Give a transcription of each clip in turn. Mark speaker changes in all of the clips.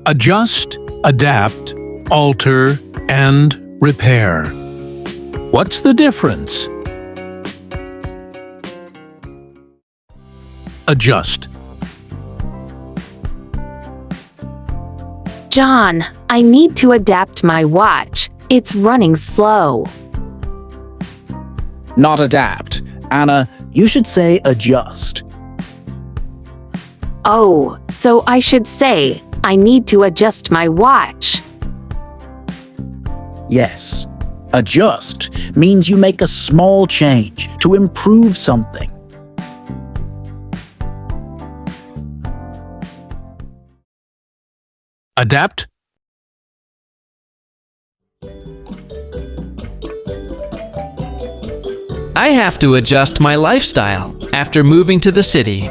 Speaker 1: Adjust, adapt, alter, and repair. What's the difference? Adjust.
Speaker 2: John, I need to adapt my watch. It's running slow.
Speaker 3: Not adapt. Anna, you should say adjust.
Speaker 2: Oh, so I should say, I need to adjust my watch.
Speaker 3: Yes. Adjust means you make a small change to improve something.
Speaker 1: Adapt.
Speaker 4: I have to adjust my lifestyle after moving to the city.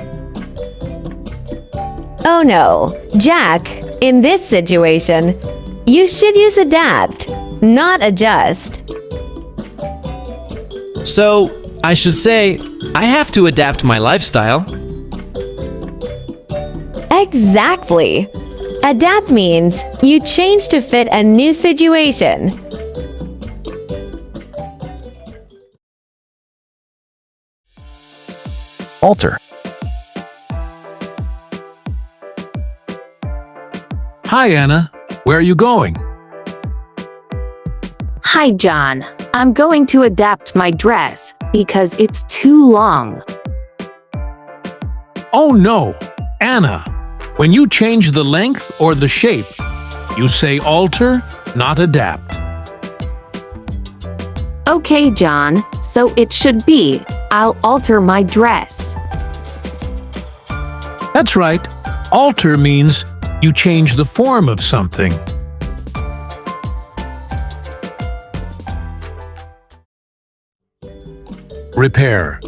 Speaker 5: Oh no, Jack, in this situation, you should use adapt, not adjust.
Speaker 4: So, I should say, I have to adapt my lifestyle.
Speaker 5: Exactly. Adapt means you change to fit a new situation.
Speaker 6: Alter.
Speaker 1: Hi, Anna. Where are you going?
Speaker 2: Hi, John. I'm going to adapt my dress because it's too long.
Speaker 1: Oh no, Anna. When you change the length or the shape, you say alter, not adapt.
Speaker 2: Okay, John, so it should be, I'll alter my dress.
Speaker 1: That's right. Alter means you change the form of something. Repair.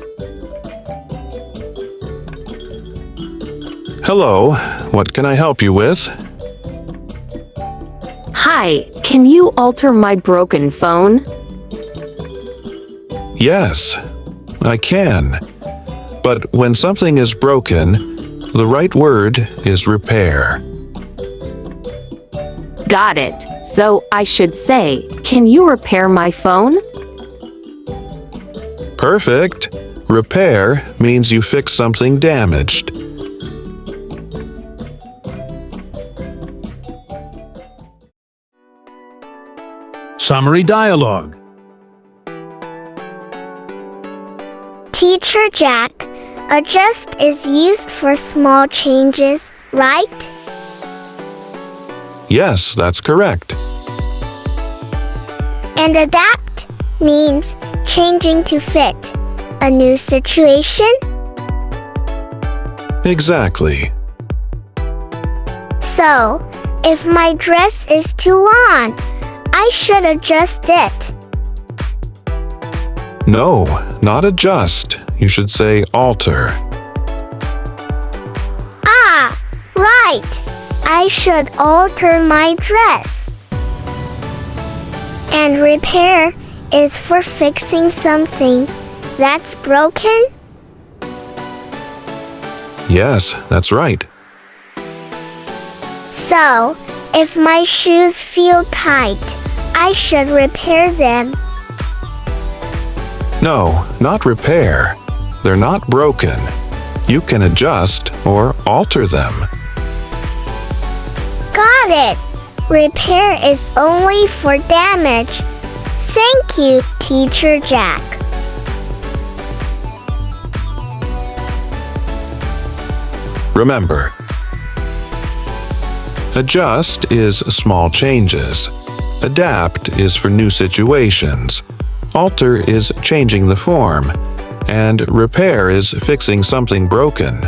Speaker 7: Hello, what can I help you with?
Speaker 2: Hi, can you alter my broken phone?
Speaker 7: Yes, I can. But when something is broken, the right word is repair.
Speaker 2: Got it. So I should say, can you repair my phone?
Speaker 7: Perfect. Repair means you fix something damaged.
Speaker 1: Summary dialogue.
Speaker 8: Teacher Jack, adjust is used for small changes, right?
Speaker 7: Yes, that's correct.
Speaker 8: And adapt means changing to fit a new situation?
Speaker 7: Exactly.
Speaker 8: So, if my dress is too long, I should adjust it.
Speaker 7: No, not adjust. You should say alter.
Speaker 8: Ah, right. I should alter my dress. And repair is for fixing something that's broken?
Speaker 7: Yes, that's right.
Speaker 8: So, if my shoes feel tight, I should repair them.
Speaker 7: No, not repair. They're not broken. You can adjust or alter them.
Speaker 8: Got it! Repair is only for damage. Thank you, Teacher Jack.
Speaker 7: Remember, adjust is small changes. Adapt is for new situations. Alter is changing the form. And repair is fixing something broken.